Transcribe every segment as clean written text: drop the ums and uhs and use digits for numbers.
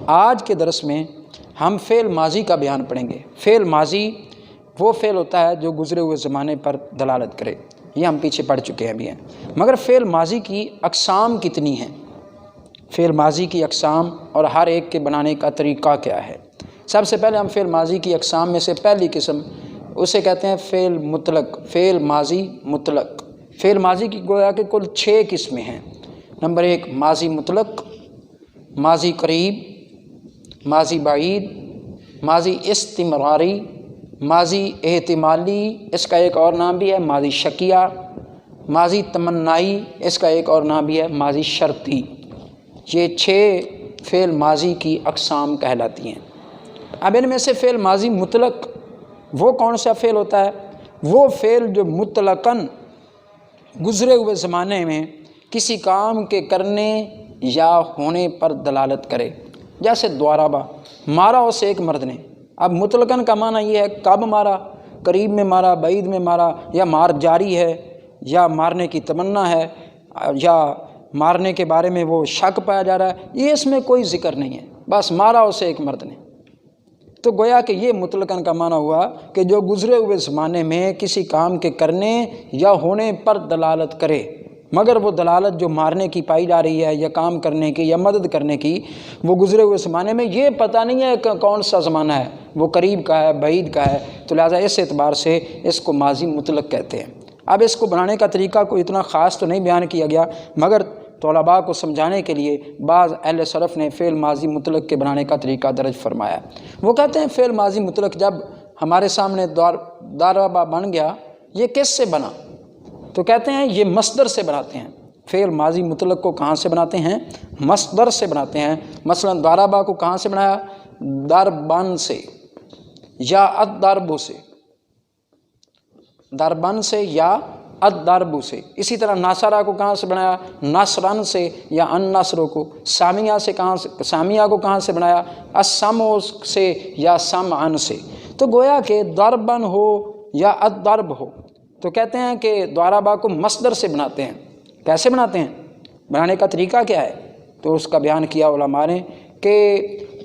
آج کے درس میں ہم فعل ماضی کا بیان پڑھیں گے۔ فعل ماضی وہ فعل ہوتا ہے جو گزرے ہوئے زمانے پر دلالت کرے، یہ ہم پیچھے پڑھ چکے ہیں ابھی ہیں۔ مگر فعل ماضی کی اقسام کتنی ہیں، فعل ماضی کی اقسام اور ہر ایک کے بنانے کا طریقہ کیا ہے؟ سب سے پہلے ہم فعل ماضی کی اقسام میں سے پہلی قسم اسے کہتے ہیں فعل مطلق، فعل ماضی مطلق۔ فعل ماضی کی گویا کہ کل 6 قسمیں ہیں۔ نمبر 1 ماضی مطلق، ماضی قریب، ماضی بعید، ماضی استمراری، ماضی احتمالی، اس کا ایک اور نام بھی ہے ماضی شکیہ، ماضی تمنائی، اس کا ایک اور نام بھی ہے ماضی شرطی۔ یہ 6 فعل ماضی کی اقسام کہلاتی ہیں۔ اب ان میں سے فعل ماضی مطلق وہ کون سا فعل ہوتا ہے؟ وہ فعل جو مطلقاً گزرے ہوئے زمانے میں کسی کام کے کرنے یا ہونے پر دلالت کرے، جیسے دوارابا، مارا اسے ایک مرد نے۔ اب مطلقاً کا معنی یہ ہے کب مارا، قریب میں مارا، بعید میں مارا، یا مار جاری ہے، یا مارنے کی تمنا ہے، یا مارنے کے بارے میں وہ شک پایا جا رہا ہے، یہ اس میں کوئی ذکر نہیں ہے، بس مارا اسے ایک مرد نے۔ تو گویا کہ یہ مطلقاً کا معنی ہوا کہ جو گزرے ہوئے زمانے میں کسی کام کے کرنے یا ہونے پر دلالت کرے، مگر وہ دلالت جو مارنے کی پائی جا رہی ہے یا کام کرنے کی یا مدد کرنے کی، وہ گزرے ہوئے زمانے میں یہ پتہ نہیں ہے کہ کون سا زمانہ ہے، وہ قریب کا ہے، بعید کا ہے، تو لہٰذا اس اعتبار سے اس کو ماضی مطلق کہتے ہیں۔ اب اس کو بنانے کا طریقہ کوئی اتنا خاص تو نہیں بیان کیا گیا، مگر طلباء کو سمجھانے کے لیے بعض اہل صرف نے فعل ماضی مطلق کے بنانے کا طریقہ درج فرمایا۔ وہ کہتے ہیں فعل ماضی مطلق جب ہمارے سامنے دارابا بن گیا، یہ کس سے بنا؟ تو کہتے ہیں یہ مصدر سے بناتے ہیں۔ فعل ماضی مطلق کو کہاں سے بناتے ہیں؟ مصدر سے بناتے ہیں۔ مثلا دارابا کو کہاں سے بنایا؟ دربن سے یا الضرب سے، دربن سے یا الضرب سے۔ اسی طرح ناصرہ کو کہاں سے بنایا؟ نصرن سے یا النصر کو۔ سامیہ سے سامیہ کو کہاں سے بنایا؟ السمع سے یا سمعن سے۔ تو گویا کہ ضربن ہو یا الضرب ہو، تو کہتے ہیں کہ ضربا کو مصدر سے بناتے ہیں۔ کیسے بناتے ہیں؟ بنانے کا طریقہ کیا ہے؟ تو اس کا بیان کیا علماء نے کہ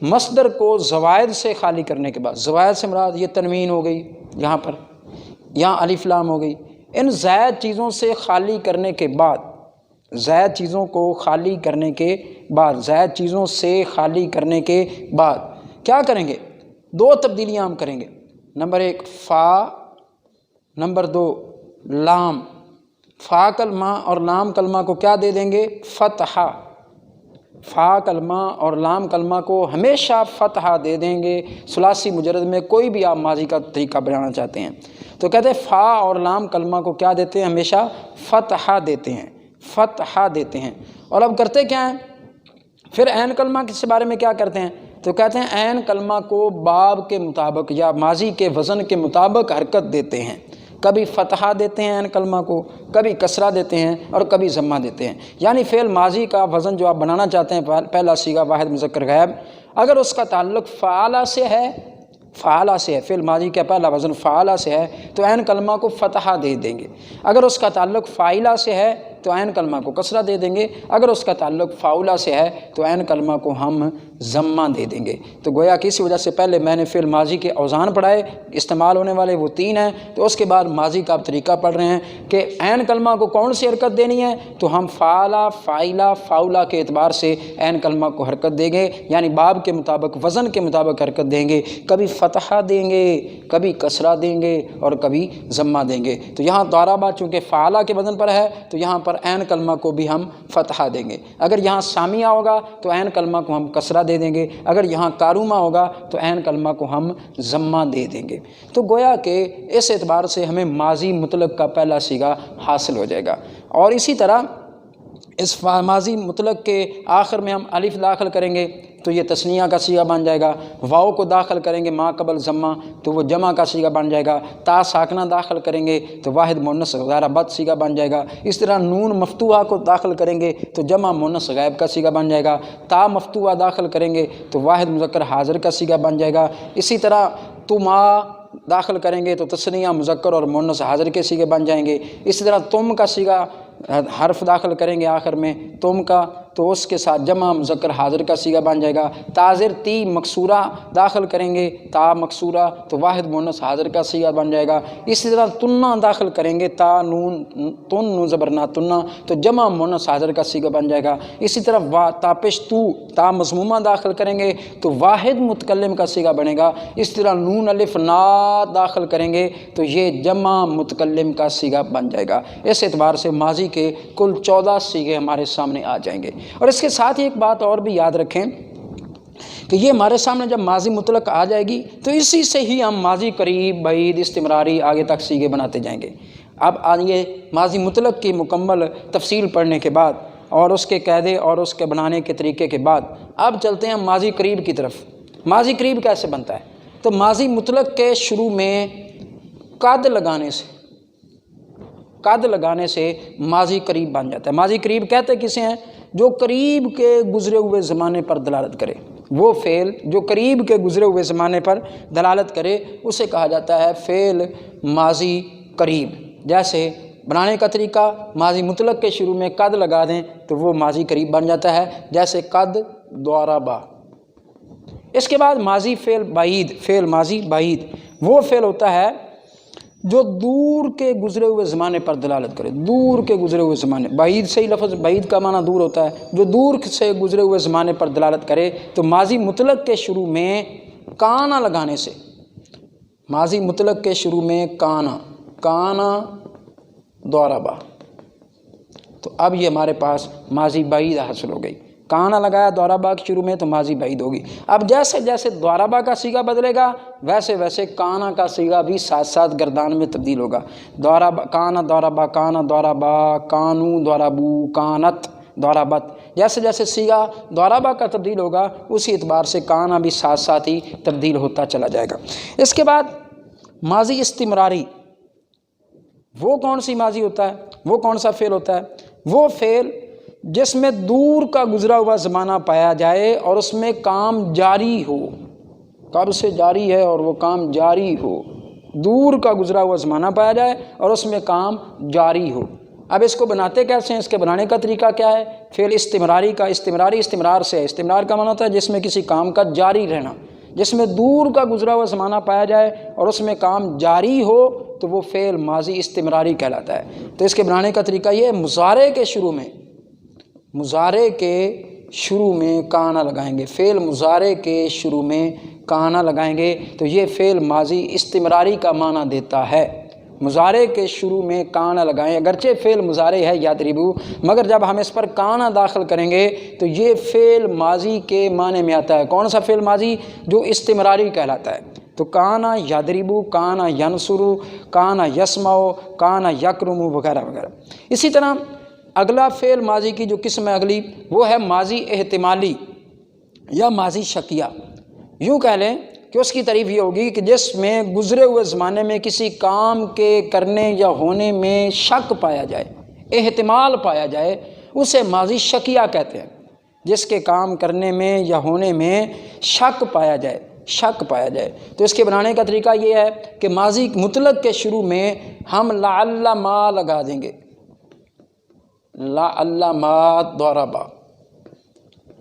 مصدر کو زوائد سے خالی کرنے کے بعد، زوائد سے مراد یہ تنوین ہو گئی یہاں پر، یہاں الف لام ہو گئی، ان زائد چیزوں سے خالی کرنے کے بعد، زائد چیزوں کو خالی کرنے کے بعد، زائد چیزوں سے خالی کرنے کے بعد کیا کریں گے؟ 2 تبدیلیاں ہم کریں گے۔ نمبر 1 فا، نمبر 2 لام۔ فا کلمہ اور لام کلمہ کو کیا دے دیں گے؟ فتحہ۔ فا کلمہ اور لام کلمہ کو ہمیشہ فتحہ دے دیں گے۔ ثلاثی مجرد میں کوئی بھی آپ ماضی کا طریقہ بنانا چاہتے ہیں تو کہتے ہیں فا اور لام کلمہ کو کیا دیتے ہیں؟ ہمیشہ فتحہ دیتے ہیں، فتحہ دیتے ہیں۔ اور اب کرتے کیا ہیں؟ پھر عین کلمہ کے بارے میں کیا کرتے ہیں؟ تو کہتے ہیں عین کلمہ کو باب کے مطابق یا ماضی کے وزن کے مطابق حرکت دیتے ہیں۔ کبھی فتحہ دیتے ہیں عین کلمہ کو، کبھی کسرہ دیتے ہیں، اور کبھی ضمہ دیتے ہیں۔ یعنی فعل ماضی کا وزن جو آپ بنانا چاہتے ہیں، پہلا صیغہ واحد مذکر غائب، اگر اس کا تعلق فعلہ سے ہے، فعلہ سے ہے، فعل ماضی کا پہلا وزن فعلہ سے ہے تو عین کلمہ کو فتحہ دے دیں گے۔ اگر اس کا تعلق فاعلہ سے ہے تو عین کلمہ کو کسرہ دے دیں گے۔ اگر اس کا تعلق فاعلہ سے ہے تو عین کلمہ کو ہم ضمہ دے دیں گے۔ تو گویا کہ اسی وجہ سے پہلے میں نے فعل ماضی کے اوزان پڑھائے، استعمال ہونے والے وہ 3 ہیں، تو اس کے بعد ماضی کا طریقہ پڑھ رہے ہیں کہ عین کلمہ کو کون سی حرکت دینی ہے، تو ہم فعلہ، فاعلہ، فاعلہ کے اعتبار سے عین کلمہ کو حرکت دیں گے، یعنی باب کے مطابق، وزن کے مطابق حرکت دیں گے۔ کبھی فتحہ دیں گے، کبھی کسرہ دیں گے، اور کبھی ضمہ دیں گے۔ تو یہاں ضربہ چونکہ فعلہ کے وزن پر ہے تو یہاں پر عین کلمہ کو بھی ہم فتحہ دیں گے۔ اگر یہاں سامیہ ہوگا تو عین کلمہ کو ہم کسرہ دے دیں گے۔ اگر یہاں کارومہ ہوگا تو عین کلمہ کو ہم ضمہ دے دیں گے۔ تو گویا کہ اس اعتبار سے ہمیں ماضی مطلق کا پہلا صیغہ حاصل ہو جائے گا۔ اور اسی طرح اس ماضی مطلق کے آخر میں ہم الف داخل کریں گے تو یہ تثنیہ کا صیغہ بن جائے گا۔ واو کو داخل کریں گے ما قبل ضمہ تو وہ جمع کا صیغہ بن جائے گا۔ تا ساکنہ داخل کریں گے تو واحد مؤنث غیر بد صیغہ بن جائے گا۔ اس طرح نون مفتوحہ کو داخل کریں گے تو جمع مؤنث غائب کا صیغہ بن جائے گا۔ تا مفتوحہ داخل کریں گے تو واحد مذکر حاضر کا صیغہ بن جائے گا۔ اسی طرح تما داخل کریں گے تو تثنیہ مذکر اور مؤنث حاضر کے صیغے بن جائیں گے۔ اسی طرح تم کا صیغہ حرف داخل کریں گے آخر میں، تم کا تو اس کے ساتھ جمع مذکر حاضر کا صیغہ بن جائے گا۔ تاظر تی مکسورہ داخل کریں گے، تا مکسورہ، تو واحد مؤنث حاضر کا صیغہ بن جائے گا۔ اسی طرح تنہ داخل کریں گے، تا نون تن نون زبر نا تنہ، تو جمع مؤنث حاضر کا صیغہ بن جائے گا۔ اسی طرح تاپش تو، تا مضمومہ داخل کریں گے تو واحد متکلم کا صیغہ بنے گا۔ اس طرح نون الف نا داخل کریں گے تو یہ جمع متکلم کا صیغہ بن جائے گا۔ اس اعتبار سے ماضی کے کل 14 صیغے ہمارے سامنے آ جائیں گے۔ اور اس کے ساتھ ہی ایک بات اور بھی یاد رکھیں کہ یہ ہمارے سامنے جب ماضی مطلق آ جائے گی تو اسی سے ہی ہم ماضی قریب، بعید، استمراری آگے تک صیغے بناتے جائیں گے۔ اب آئیے ماضی مطلق کی مکمل تفصیل پڑھنے کے بعد اور اس کے قاعدے اور اس کے بنانے کے طریقے کے بعد اب چلتے ہیں ماضی قریب کی طرف۔ ماضی قریب کیسے بنتا ہے؟ تو ماضی مطلق کے شروع میں قد لگانے سے ماضی قریب بن جاتا ہے۔ ماضی قریب کہتے کسے ہیں؟ جو قریب کے گزرے ہوئے زمانے پر دلالت کرے، وہ فعل جو قریب کے گزرے ہوئے زمانے پر دلالت کرے اسے کہا جاتا ہے فعل ماضی قریب۔ جیسے بنانے کا طریقہ، ماضی مطلق کے شروع میں قد لگا دیں تو وہ ماضی قریب بن جاتا ہے، جیسے قد ضربا۔ اس کے بعد ماضی فعل بعید، فعل ماضی بعید وہ فعل ہوتا ہے جو دور کے گزرے ہوئے زمانے پر دلالت کرے، دور کے گزرے ہوئے زمانے، بعید سے ہی لفظ بعید کا معنی دور ہوتا ہے، جو دور سے گزرے ہوئے زمانے پر دلالت کرے۔ تو ماضی مطلق کے شروع میں کانا لگانے سے، ماضی مطلق کے شروع میں کانا ضربا، تو اب یہ ہمارے پاس ماضی بعید حاصل ہو گئی۔ کانا لگایا ضربا کے شروع میں تو ماضی بعید ہوگی۔ اب جیسے جیسے ضربا کا صیغہ بدلے گا ویسے ویسے کانا کا صیغہ بھی ساتھ ساتھ گردان میں تبدیل ہوگا۔ کانا ضربا، کانو ضربو، کانت ضربت، جیسے جیسے صیغہ ضربا کا تبدیل ہوگا اسی اعتبار سے کانا بھی ساتھ ساتھ ہی تبدیل ہوتا چلا جائے گا۔ اس کے بعد ماضی استمراری، وہ کون سی ماضی ہوتا ہے؟ وہ کون سا فعل ہوتا ہے؟ وہ فعل جس میں دور کا گزرا ہوا زمانہ پایا جائے اور اس میں کام جاری ہو، کب سے جاری ہے اور وہ کام جاری ہو، دور کا گزرا ہوا زمانہ پایا جائے اور اس میں کام جاری ہو۔ اب اس کو بناتے کیسے ہیں؟ اس کے بنانے کا طریقہ کیا ہے؟ فعل استمراری کا، استمراری استمرار سے ہے، استمرار کا معنی ہوتا ہے جس میں کسی کام کا جاری رہنا، جس میں دور کا گزرا ہوا زمانہ پایا جائے اور اس میں کام جاری ہو تو وہ فعل ماضی استمراری کہلاتا ہے۔ تو اس کے بنانے کا طریقہ یہ ہے، مضارع کے شروع میں کانا لگائیں گے، فعل مضارع کے شروع میں کانا لگائیں گے تو یہ فعل ماضی استمراری کا معنی دیتا ہے۔ مضارع کے شروع میں کانا لگائیں، اگرچہ فعل مضارع ہے یضربو، مگر جب ہم اس پر کانا داخل کریں گے تو یہ فعل ماضی کے معنی میں آتا ہے۔ کون سا فعل ماضی؟ جو استمراری کہلاتا ہے۔ تو کانا یضربو، کانا ینصرو، کانا یسمعو، کانا یکرمو وغیرہ وغیرہ۔ اسی طرح اگلا فعل ماضی کی جو قسم ہے اگلی، وہ ہے ماضی احتمالی یا ماضی شکیہ۔ یوں کہہ لیں کہ اس کی تعریف یہ ہوگی کہ جس میں گزرے ہوئے زمانے میں کسی کام کے کرنے یا ہونے میں شک پایا جائے، احتمال پایا جائے، اسے ماضی شکیہ کہتے ہیں۔ جس کے کام کرنے میں یا ہونے میں شک پایا جائے تو اس کے بنانے کا طریقہ یہ ہے کہ ماضی مطلق کے شروع میں ہم لعل ما لگا دیں گے، لعل ما ضربا۔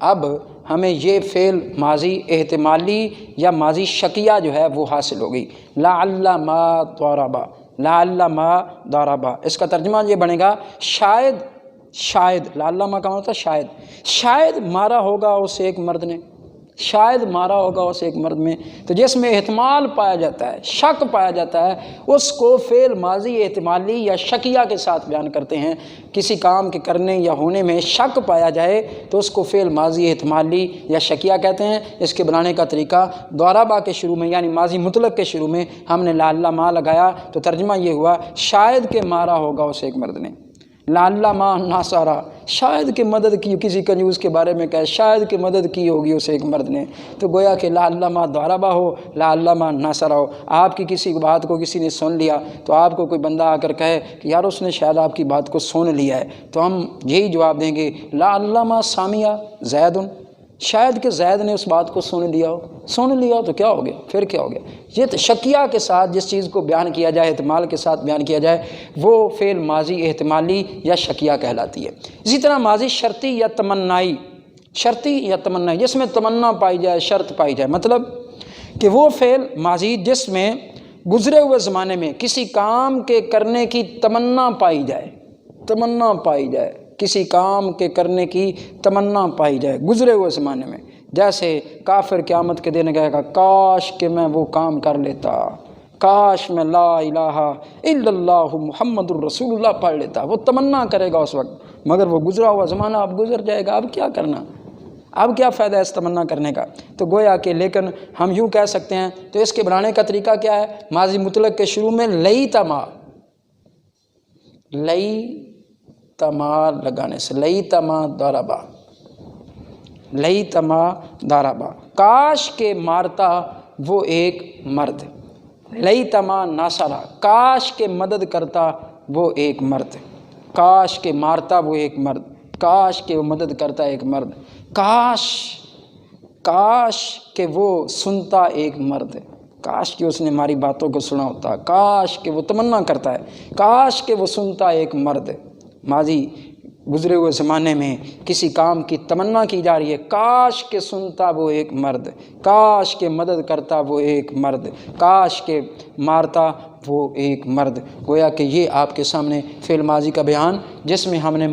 اب ہمیں یہ فعل ماضی احتمالی یا ماضی شکیہ جو ہے وہ حاصل ہوگی، لعل ما ضربا، لعل ما ضربا۔ اس کا ترجمہ یہ بنے گا شاید، لعل ما کا ہوتا ہے شاید مارا ہوگا اسے ایک مرد نے، شاید مارا ہوگا اسے ایک مرد میں۔ تو جس میں احتمال پایا جاتا ہے، شک پایا جاتا ہے، اس کو فعل ماضی احتمالی یا شکیہ کے ساتھ بیان کرتے ہیں۔ کسی کام کے کرنے یا ہونے میں شک پایا جائے تو اس کو فعل ماضی احتمالی یا شکیہ کہتے ہیں۔ اس کے بنانے کا طریقہ، ضربا کے شروع میں یعنی ماضی مطلق کے شروع میں ہم نے لعل ما لگایا تو ترجمہ یہ ہوا شاید کہ مارا ہوگا اسے ایک مرد نے، لعل ما ناصرا، شاید کہ مدد کی، کسی کنجوس کے بارے میں کہے شاید کہ مدد کی ہوگی اسے ایک مرد نے، تو گویا کہ لعل ما ضربا ہو، لعل ما ناصرا ہو۔ آپ کی کسی بات کو کسی نے سن لیا تو آپ کو کوئی بندہ آ کر کہے کہ یار اس نے شاید آپ کی بات کو سن لیا ہے، تو ہم یہی جواب دیں گے لعل ما سامع زید، شاید کہ زید نے اس بات کو سن لیا ہو تو کیا ہو گیا، پھر کیا ہو گیا؟ یہ تو شکیہ کے ساتھ جس چیز کو بیان کیا جائے، احتمال کے ساتھ بیان کیا جائے، وہ فعل ماضی احتمالی یا شکیہ کہلاتی ہے۔ اسی طرح ماضی شرطی یا تمنائی، جس میں تمنا پائی جائے، شرط پائی جائے، مطلب کہ وہ فعل ماضی جس میں گزرے ہوئے زمانے میں کسی کام کے کرنے کی تمنا پائی جائے، کسی کام کے کرنے کی تمنا پائی جائے گزرے ہوئے زمانے میں۔ جیسے کافر قیامت کے دن کہے گا کاش کہ میں وہ کام کر لیتا، کاش میں لا الہ الا اللہ محمد الرسول اللہ پڑھ لیتا، وہ تمنا کرے گا اس وقت، مگر وہ گزرا ہوا زمانہ اب گزر جائے گا، اب کیا کرنا، اب کیا فائدہ ہے اس تمنا کرنے کا؟ تو گویا کہ لیکن ہم یوں کہہ سکتے ہیں، تو اس کے بنانے کا طریقہ کیا ہے؟ ماضی مطلق کے شروع میں لئی تما لگانے سے، لئی تما داربا، کاش کے مارتا وہ ایک مرد، لئی تما ناصرہ، کاش کے مدد کرتا وہ ایک مرد، کاش کے مارتا وہ ایک مرد، کاش کہ وہ مدد کرتا ایک مرد، کاش کہ وہ سنتا ایک مرد، کاش کہ اس نے ہماری باتوں کو سنا ہوتا، کاش کہ وہ تمنا کرتا ہے، کاش کہ وہ سنتا ایک مرد۔ ماضی گزرے ہوئے زمانے میں کسی کام کی تمنا کی جا رہی ہے، کاش کہ سنتا وہ ایک مرد، کاش کہ مدد کرتا وہ ایک مرد، کاش کہ مارتا وہ ایک مرد۔ گویا کہ یہ آپ کے سامنے فعل ماضی کا بیان، جس میں ہم نے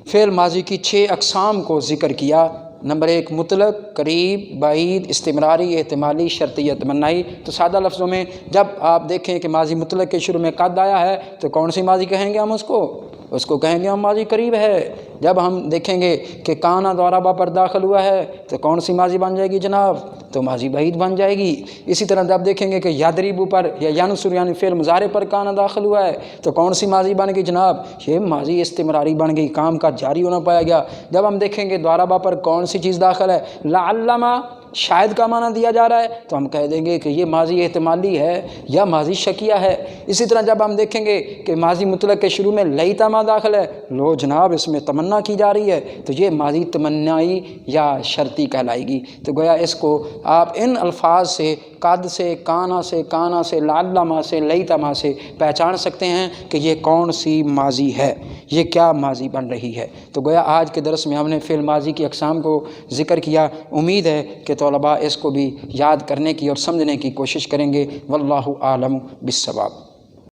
فعل ماضی کی 6 اقسام کو ذکر کیا۔ نمبر 1 مطلق، قریب، بعید، استمراری، احتمالی، شرطی یا تمنائی۔ تو سادہ لفظوں میں جب آپ دیکھیں کہ ماضی مطلق کے شروع میں قد آیا ہے تو کون سی ماضی کہیں گے ہم اس کو کہیں گے ہم ماضی قریب ہے۔ جب ہم دیکھیں گے کہ کانا دورابا پر داخل ہوا ہے تو کون سی ماضی بن جائے گی جناب؟ تو ماضی بعید بن جائے گی۔ اسی طرح جب دیکھیں گے کہ یادریبو پر یا ینصر یعنی فعل مضارع پر کانا داخل ہوا ہے تو کون سی ماضی بن گئی جناب؟ یہ ماضی استمراری بن گئی، کام کا جاری ہونا پایا گیا۔ جب ہم دیکھیں گے دورابا پر کون سی چیز داخل ہے، لعلما، شاید کا معنی دیا جا رہا ہے، تو ہم کہہ دیں گے کہ یہ ماضی احتمالی ہے یا ماضی شکیہ ہے۔ اسی طرح جب ہم دیکھیں گے کہ ماضی مطلق کے شروع میں لیتما داخل ہے، لو جناب اس میں تمنا کی جا رہی ہے، تو یہ ماضی تمنائی یا شرطی کہلائے گی۔ تو گویا اس کو آپ ان الفاظ سے، قد سے، کانا سے، لعلما سے، لیتما سے پہچان سکتے ہیں کہ یہ کون سی ماضی ہے، یہ کیا ماضی بن رہی ہے۔ تو گویا آج کے درس میں ہم نے فعل ماضی کی اقسام کو ذکر کیا۔ امید ہے کہ طلباء اس کو بھی یاد کرنے کی اور سمجھنے کی کوشش کریں گے۔ واللہ اعلم بالصواب۔